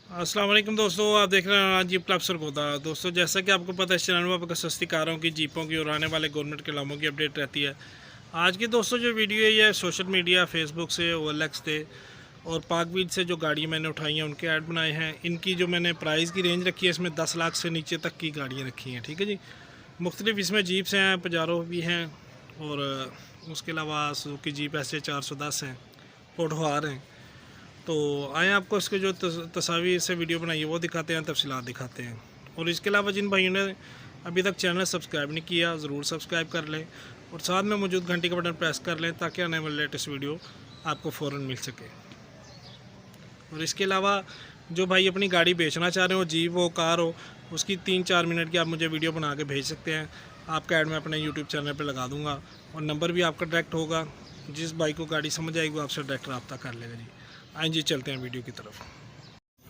अस्सलाम वालेकुम दोस्तों, आप देख रहे हैं आज जीप क्लब सरगोदा। दोस्तों, जैसा कि आपको पता है, इस चैनल में आपको सस्ती कारों की, जीपों की और आने वाले गवर्नमेंट के लामों की अपडेट रहती है। आज की दोस्तों जो वीडियो है ये सोशल मीडिया, फेसबुक से, OLX से और पाक व्हील से जो गाड़ियाँ मैंने उठाई हैं उनके ऐड बनाए हैं। इनकी जो मैंने प्राइस की रेंज रखी है इसमें 10 लाख से नीचे तक की गाड़ियाँ रखी हैं। ठीक है जी। मुख्तलिफ इसमें जीप्स हैं, पजारो भी हैं और उसके अलावा सुजुकी जीप ऐसे 410 हैं, पोटहार हैं। तो आए आपको इसके जो तस्वीर से वीडियो बनाई है वो दिखाते हैं, तफसीलात दिखाते हैं। और इसके अलावा जिन भाइयों ने अभी तक चैनल सब्सक्राइब नहीं किया ज़रूर सब्सक्राइब कर लें और साथ में मौजूद घंटी का बटन प्रेस कर लें ताकि आने वाले लेटेस्ट वीडियो आपको फ़ौरन मिल सके। और इसके अलावा जो भाई अपनी गाड़ी बेचना चाह रहे हो, जीप हो, कार हो, उसकी 3-4 मिनट की आप मुझे वीडियो बना के भेज सकते हैं। आपका ऐड मैं अपने यूट्यूब चैनल पर लगा दूँगा और नंबर भी आपका डायरेक्ट होगा। जिस भाई को गाड़ी समझ आएगी वो आपसे डायरेक्ट रब्ता कर लेगा जी। आइए जी, चलते हैं वीडियो की तरफ।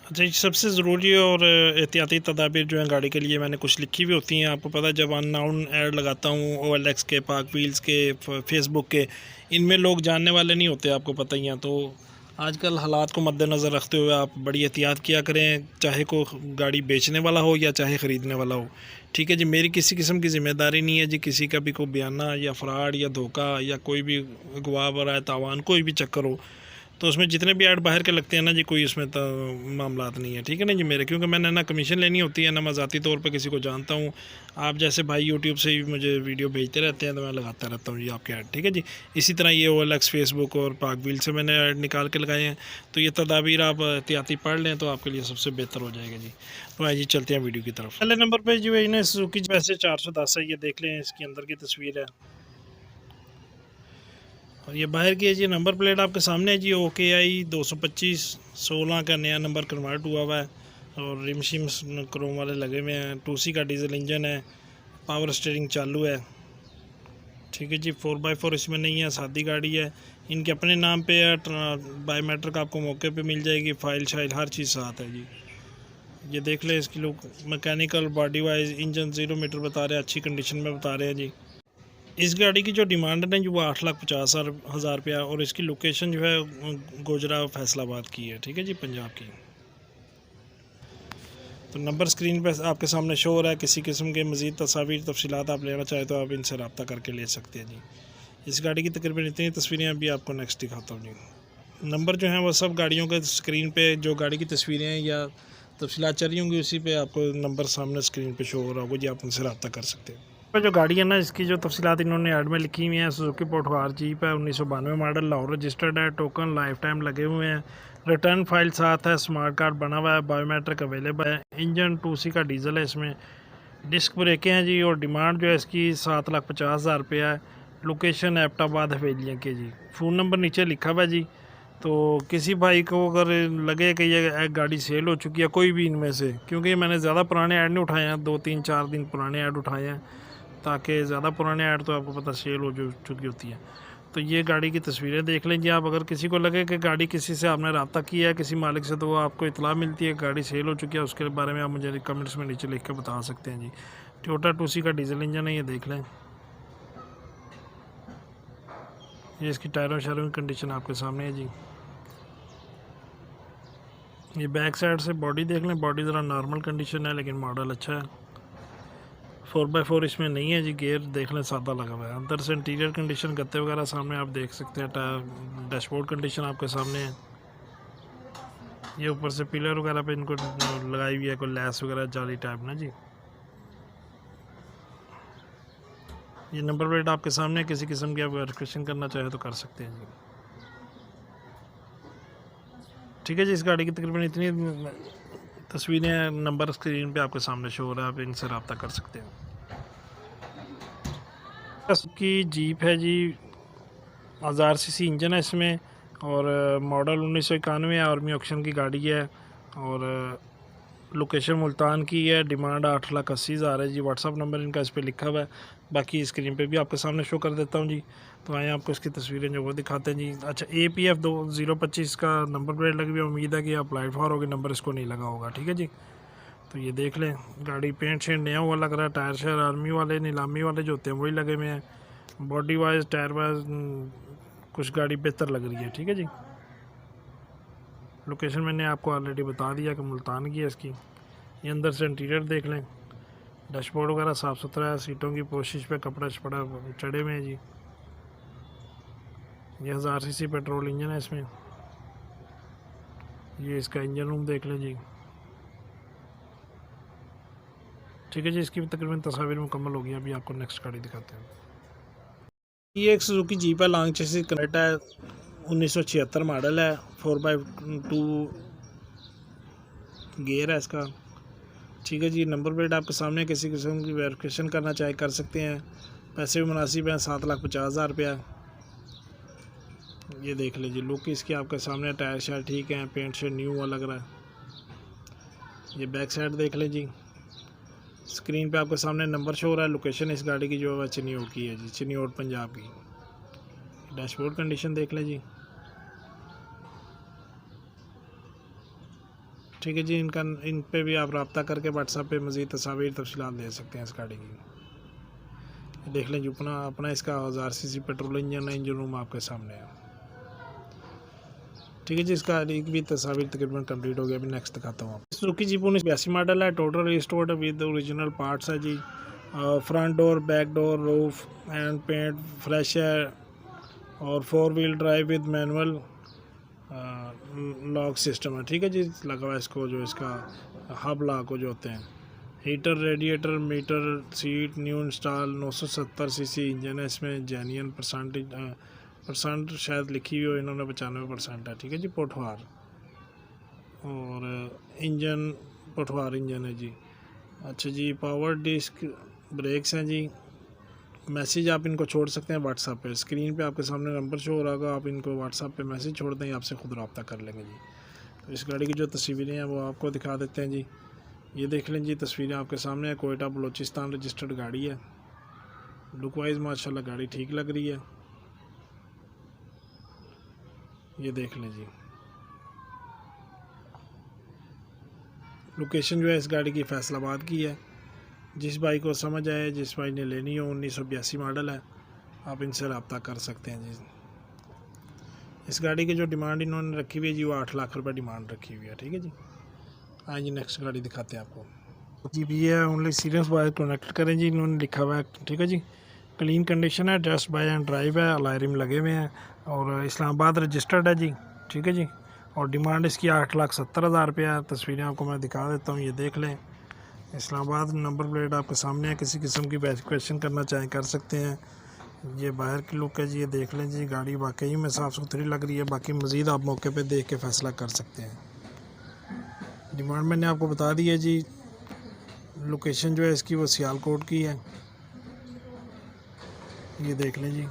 अच्छा, सबसे ज़रूरी और एहतियाती तदाबीर जो है गाड़ी के लिए मैंने कुछ लिखी हुई होती हैं। आपको पता है जब अननाउन ऐड लगाता हूँ OLX के, पाक व्हील्स के, फेसबुक के, इनमें लोग जानने वाले नहीं होते, आपको पता ही है। तो आजकल हालात को मद्देनज़र रखते हुए आप बड़ी एहतियात किया करें, चाहे को गाड़ी बेचने वाला हो या चाहे ख़रीदने वाला हो। ठीक है जी। मेरी किसी किस्म की ज़िम्मेदारी नहीं है जी किसी का भी कोई बयाना या फ़्रॉड या धोखा या कोई भी अगवा बराए तावान कोई भी चक्कर हो, तो उसमें जितने भी ऐड बाहर के लगते हैं ना जी, कोई उसमें तो मामलात नहीं है। ठीक है ना जी मेरे, क्योंकि मैंने ना कमीशन लेनी होती है ना मैं ज़ाती तौर पे किसी को जानता हूँ। आप जैसे भाई यूट्यूब से ही मुझे वीडियो भेजते रहते हैं तो मैं लगाता रहता हूँ जी आपके ऐड। ठीक है जी। इसी तरह ये OLX, फेसबुक और पाक व्हील से मैंने ऐड निकाल के लगाए हैं। तो ये तदाबीर आप एहतियाती पढ़ लें तो आपके लिए सबसे बेहतर हो जाएगा जी। तो आइए जी, चलते हैं वीडियो की तरफ। पहले नंबर पर जो है ना सुजुकी वैसे 410 है, ये देख लें, इसके अंदर की तस्वीर है। और ये बाहर की है जी, नंबर प्लेट आपके सामने है जी, OKI 225 16 का नया नंबर कन्वर्ट हुआ हुआ है और रिम शिम क्रोम वाले लगे हुए हैं। 2C का डीजल इंजन है, पावर स्टीयरिंग चालू है। ठीक है जी। 4x4 इसमें नहीं है, सादी गाड़ी है। इनके अपने नाम पे है, बायोमेट्रिक आपको मौके पे मिल जाएगी, फाइल शाइल हर चीज़ साथ है जी। ये देख ले, इसकी look, mechanical, body wise, engine 0 meter बता रहे हैं, अच्छी कंडीशन में बता रहे हैं जी। इस गाड़ी की जो डिमांड है जो वो 8,50,000 रुपया और इसकी लोकेशन जो है गोजरा फैसलाबाद की है। ठीक है जी, पंजाब की। तो नंबर स्क्रीन पे आपके सामने शो हो रहा है। किसी किस्म के मज़ीद तस्वीर तफसीलात आप लेना चाहे तो आप इनसे रब्ता करके ले सकते हैं जी। इस गाड़ी की तकरीबन इतनी तस्वीरें अभी आपको नेक्स्ट दिखाता हूँ जी। नंबर जो है वो सब गाड़ियों के स्क्रीन पे जो गाड़ी की तस्वीरें या तफसीलात चल रही होंगी उसी पे आपको नंबर सामने स्क्रीन पे शो हो रहा होगा जी, आप उनसे रब्ता कर सकते हैं। पर जो गाड़ी है ना इसकी जो तफसीलात इन्होंने ऐड में लिखी हुई हैं, सुजुकी पोटहार जीप है, 1992 मॉडल, लाहौर रजिस्टर्ड है, टोकन लाइफ टाइम लगे हुए हैं, रिटर्न फाइल साथ है, स्मार्ट कार्ड बना हुआ है, बायोमेट्रिक अवेलेबल है, इंजन 2C का डीजल है, इसमें डिस्क ब्रेकें हैं जी। और डिमांड जो है इसकी 7,50,000 रुपया है। लोकेशन एबटाबाद हवेलियाँ के जी। फ़ोन नंबर नीचे लिखा हुआ है जी। तो किसी भाई को अगर लगे कि ये गाड़ी सेल हो चुकी है कोई भी इनमें से, क्योंकि मैंने ज़्यादा पुराने ऐड नहीं उठाए हैं, 2-3-4 दिन पुराने ऐड उठाए हैं, ताकि ज़्यादा पुराने ऐड तो आपको पता सेल हो जो चुकी होती है। तो ये गाड़ी की तस्वीरें देख लीजिए आप। अगर किसी को लगे कि गाड़ी किसी से आपने रब्ता किया है किसी मालिक से, तो वो आपको इतला मिलती है गाड़ी सेल हो चुकी है, उसके बारे में आप मुझे कमेंट्स में नीचे लिख के बता सकते हैं जी। टोयोटा 2C का डीजल इंजन है, ये देख लें। ये इसकी टायरों शायरों की कंडीशन आपके सामने है जी। ये बैक साइड से बॉडी देख लें, बॉडी ज़रा नॉर्मल कंडीशन है लेकिन मॉडल अच्छा है। 4x4 इसमें नहीं है जी। गेयर देख लें, सादा लगा हुआ है। अंदर से इंटीरियर कंडीशन, गत्ते वगैरह सामने आप देख सकते हैं। टायर, डैशबोर्ड कंडीशन आपके सामने है। ये ऊपर से पिलर वगैरह पे इनको लगाई हुई है कोई लैस वगैरह जाली टाइप ना जी। ये नंबर प्लेट आपके सामने, किसी किस्म की आप वेरिफिकेशन करना चाहे तो कर सकते हैं जी। ठीक है जी। इस गाड़ी की तकरीबन इतनी तस्वीरें नंबर स्क्रीन पे आपके सामने शो हो रहा है, आप इनसे रब्ता कर सकते हैं। की जीप है जी, 1000cc इंजन है इसमें और मॉडल 1991 आर्मी ऑक्शन की गाड़ी है और लोकेशन मुल्तान की है। डिमांड 8,80,000 है जी। व्हाट्सअप नंबर इनका इस पर लिखा हुआ है, बाकी स्क्रीन पे भी आपके सामने शो कर देता हूँ जी। तो आए आपको इसकी तस्वीरें जो वो दिखाते हैं जी। अच्छा, APF 2025 का नंबर प्लेट लगी हुई है। उम्मीद है कि अप्लाइड फॉर होगी, नंबर इसको नहीं लगा होगा। ठीक है जी। तो ये देख लें, गाड़ी पेंट शेंट नया हुआ लग रहा है। टायर शायर आर्मी वाले, नीलामी वाले जो होते हैं वही लगे हुए हैं। बॉडी वाइज, टायर वाइज कुछ गाड़ी बेहतर लग रही है। ठीक है जी। लोकेशन मैंने आपको ऑलरेडी बता दिया कि मुल्तान की है इसकी। ये अंदर से इंटीरियर देख लें, डैशबोर्ड वगैरह साफ़ सुथरा है, सीटों की पोशिश पे कपड़ा छपड़ा चढ़े हुए हैं जी। ये 1000 सीसी पेट्रोल इंजन है इसमें। ये इसका इंजन रूम देख लें जी। ठीक है जी, इसकी भी तकरीबन तस्वीर मुकम्मल होगी। अभी आपको नेक्स्ट गाड़ी दिखाते हैं। ये एक सुजुकी जीप है, लॉन्ग चेसिस कनेक्टा है, 1976 मॉडल है, 4x2 गियर है इसका। ठीक है जी, नंबर प्लेट आपके सामने, किसी किस्म की वेरिफिकेशन करना चाहे कर सकते हैं। पैसे भी मुनासिब हैं, 7,50,000 रुपया। ये देख लीजिए लुक इसकी आपके सामने, टायर शायर ठीक है, पेंट शेड न्यू हुआ लग रहा है। ये बैक साइड देख लें जी। स्क्रीन पे आपके सामने नंबर शो हो रहा है। लोकेशन इस गाड़ी की जो है चिन्योट की है जी, चिन्योट पंजाब की। डैशबोर्ड कंडीशन देख लें जी। ठीक है जी, इन पे भी आप रब्ता करके व्हाट्सएप पे मज़ीद तस्वीर तफसीलात दे सकते हैं इस गाड़ी की। देख लें जी, अपना इसका 1000 सीसी पेट्रोल इंजन है, इंजन रूम आपके सामने है। ठीक है जी, इसका एक भी तस्वीर तकरीबन कंप्लीट हो गया। अभी नेक्स्ट दिखाता हूँ। सुजुकी जीप 1982 मॉडल है, total restored with original parts है जी। Front door, back door, roof and paint fresh है, और 4 wheel drive with manual lock system है। ठीक है जी, लगा हुआ इसको जो इसका हब लॉक जो होते हैं। Heater, radiator, meter, seat new install, 970 CC engine है इसमें। जेन्युइन परसेंट शायद लिखी हुई हो इन्होंने, 95% है। ठीक है जी, पोठवार और इंजन पोठवार इंजन है जी। अच्छा जी, पावर डिस्क ब्रेक्स हैं जी। मैसेज आप इनको छोड़ सकते हैं व्हाट्सएप पे। स्क्रीन पे आपके सामने नंबर शो हो रहा होगा, आप इनको व्हाट्सएप पे मैसेज छोड़ दें, आपसे खुद रब्ता कर लेंगे जी। तो इस गाड़ी की जो तस्वीरें हैं वो आपको दिखा देते हैं जी। ये देख लें जी, तस्वीरें आपके सामने है। कोयटा बलोचिस्तान रजिस्टर्ड गाड़ी है। लुक वाइज माशाल्लाह गाड़ी ठीक लग रही है। ये देख लें जी, लोकेशन जो है इस गाड़ी की फैसलाबाद की है। जिस भाई को समझ आए, जिस भाई ने लेनी हो, 1982 मॉडल है, आप इनसे रब्ता कर सकते हैं जी। इस गाड़ी की जो डिमांड इन्होंने रखी हुई है जी, वो 8 लाख रुपए डिमांड रखी हुई है। ठीक है जी, हाँ जी, नेक्स्ट गाड़ी दिखाते हैं आपको जी। भी है ओनली सीरियस बाय कनेक्ट करें जी, इन्होंने लिखा हुआ है। ठीक है जी, क्लीन कंडीशन है, टेस्ट बाय एंड ड्राइव है, अलायरिम लगे हुए हैं, और इस्लामाबाद रजिस्टर्ड है जी। ठीक है जी, और डिमांड इसकी 8,70,000 रुपया है। तस्वीरें आपको मैं दिखा देता हूँ, ये देख लें। इस्लामाबाद नंबर प्लेट आपके सामने है, किसी किस्म की वेरिफिकेशन करना चाहें कर सकते हैं। ये बाहर की लुक है जी, ये देख लें जी। गाड़ी वाकई में साफ़ सुथरी लग रही है। बाकी मज़ीद आप मौके पे देख के फ़ैसला कर सकते हैं। डिमांड मैंने आपको बता दी है जी। लोकेशन जो है इसकी वो सियालकोट की है। ये देख लें जी।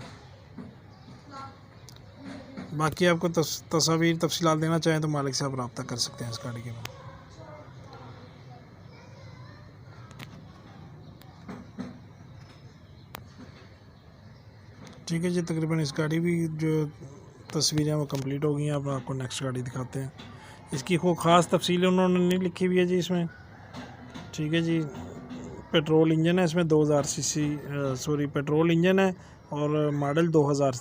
बाकी आपको तस्वीर तफसीलात देना चाहें तो मालिक से आप रब्ता कर सकते हैं इस गाड़ी के में। ठीक है जी, तकरीबन इस गाड़ी भी जो तस्वीरें वो कंप्लीट हो गई हैं। अब आपको नेक्स्ट गाड़ी दिखाते हैं। इसकी कोई ख़ास तफसीलें उन्होंने नहीं लिखी हुई है जी इसमें। ठीक है जी, पेट्रोल इंजन है इसमें, 2000 सीसी सॉरी पेट्रोल इंजन है, और मॉडल 2000,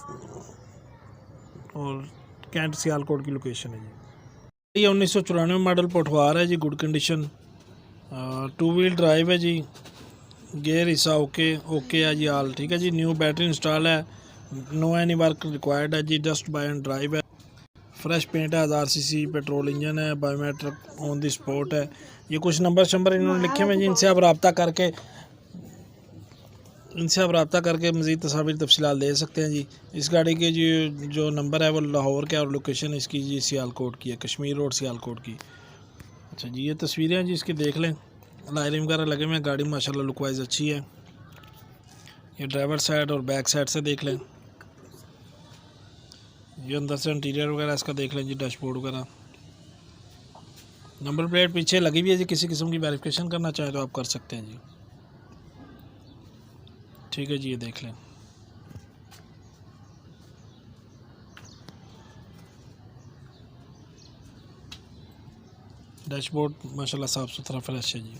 और कैंट सियालकोट की लोकेशन है जी। ये 1994 मॉडल पोठवार है जी, गुड कंडीशन, 2 व्हील ड्राइव है जी। गेयर हिस्सा ओके है जी आल। ठीक है जी, न्यू बैटरी इंस्टॉल है, नो एनी वर्क रिक्वायर्ड है जी, जस्ट बाय एंड ड्राइव है। फ्रेश पेंट है, 1000 सीसी पेट्रोल इंजन है, बायोमेट्रिक ऑन दी स्पॉट है। ये कुछ नंबर इन्होंने लिखे हुए हैं जी, इनसे आप रब्ता करके मज़ीद तस्वीर तफसीलात दे सकते हैं जी। इस गाड़ी के जो नंबर है वो लाहौर का, और लोकेशन इसकी जी सियालकोट की है, कश्मीर रोड सियालकोट की। अच्छा जी, ये तस्वीरें हैं जी इसकी, देख लें। लाइरिंग वगैरह लगे हुए हैं, गाड़ी माशाल्लाह लुक वाइज अच्छी है। ये ड्राइवर साइड और बैक साइड से देख लें। ये अंदर से इंटीरियर वगैरह इसका देख लें जी, डैशबोर्ड वगैरह। नंबर प्लेट पीछे लगी हुई है जी, किसी किस्म की वेरिफिकेशन करना चाहे तो आप कर सकते हैं जी। ठीक है जी, ये देख लें। डैशबोर्ड माशाल्लाह साफ़ सुथरा फ्रेश है जी।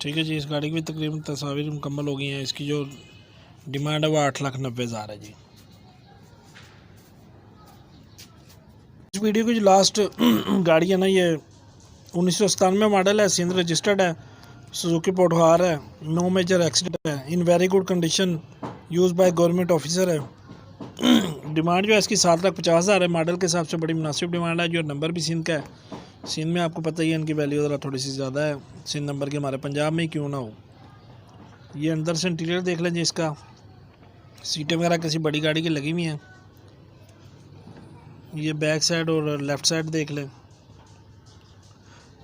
ठीक है जी, इस गाड़ी की भी तकरीबन तस्वीर मुकम्मल हो गई हैं। इसकी जो डिमांड है वो 8,90,000 है जी। इस वीडियो की जो लास्ट गाड़ी है ना, ये 1997 मॉडल है, सिंध रजिस्टर्ड है, सुजुकी पोटहार है, नो मेजर एक्सीडेंट है, in very good condition, use by government officer है। डिमांड जो है इसकी 7,50,000 है। मॉडल के हिसाब से बड़ी मुनासिब डिमांड है। जो नंबर भी सिंध का है, सिंध में आपको पता ही है इनकी वैल्यू ज़रा थोड़ी सी ज़्यादा है, सिंध नंबर की हमारे पंजाब में ही क्यों ना हो। ये अंदर से इंटीरियर देख लें जी, इसका सीटें वगैरह किसी बड़ी गाड़ी की लगी हुई हैं। ये बैक साइड और लेफ़्ट साइड देख लें।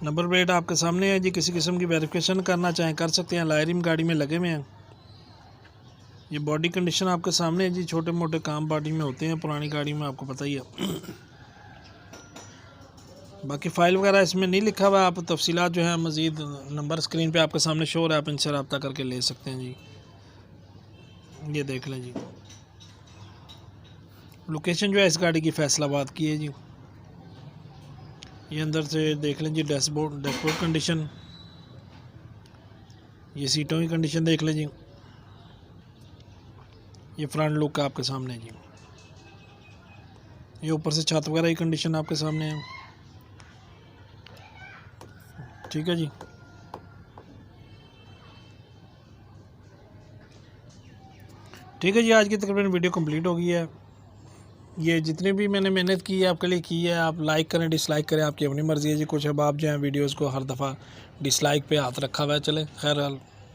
नंबर प्लेट आपके सामने है जी, किसी किस्म की वेरिफिकेशन करना चाहें कर सकते हैं, लायरिम गाड़ी में लगे हुए हैं। ये बॉडी कंडीशन आपके सामने है जी, छोटे मोटे काम बॉडी में होते हैं पुरानी गाड़ी में, आपको पता ही है। बाकी फ़ाइल वगैरह इसमें नहीं लिखा हुआ, आप तफसीलात जो है मज़ीद नंबर स्क्रीन पे आपके सामने शो है, आप इनसे रब्ता करके ले सकते हैं जी। ये देख लें जी, लोकेशन जो है इस गाड़ी की फैसलाबाद की है जी। ये अंदर से देख लें जी, डैशबोर्ड कंडीशन, ये सीटों की कंडीशन देख लें जी। ये फ्रंट लुक आपके सामने है जी। ये ऊपर से छत वगैरह की कंडीशन आपके सामने है। ठीक है जी। ठीक है जी, आज की तकरीबन वीडियो कंप्लीट हो गई है। ये जितनी भी मैंने मेहनत की है आपके लिए की है, आप लाइक करें डिसलाइक करें, आपकी अपनी मर्ज़ी है जी। कुछ अब आप जो है वीडियोस को हर दफ़ा डिसलाइक पे हाथ रखा हुआ है, चले खैर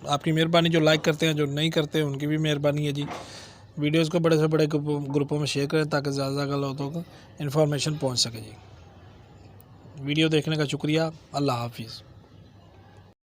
आपकी मेहरबानी, जो लाइक करते हैं जो नहीं करते उनकी भी मेहरबानी है जी। वीडियोस को बड़े से बड़े ग्रुपों में शेयर करें ताकि ज़्यादा से ज़्यादा लोगों को इन्फॉर्मेशन पहुँच सके जी। वीडियो देखने का शुक्रिया। अल्लाह हाफिज़।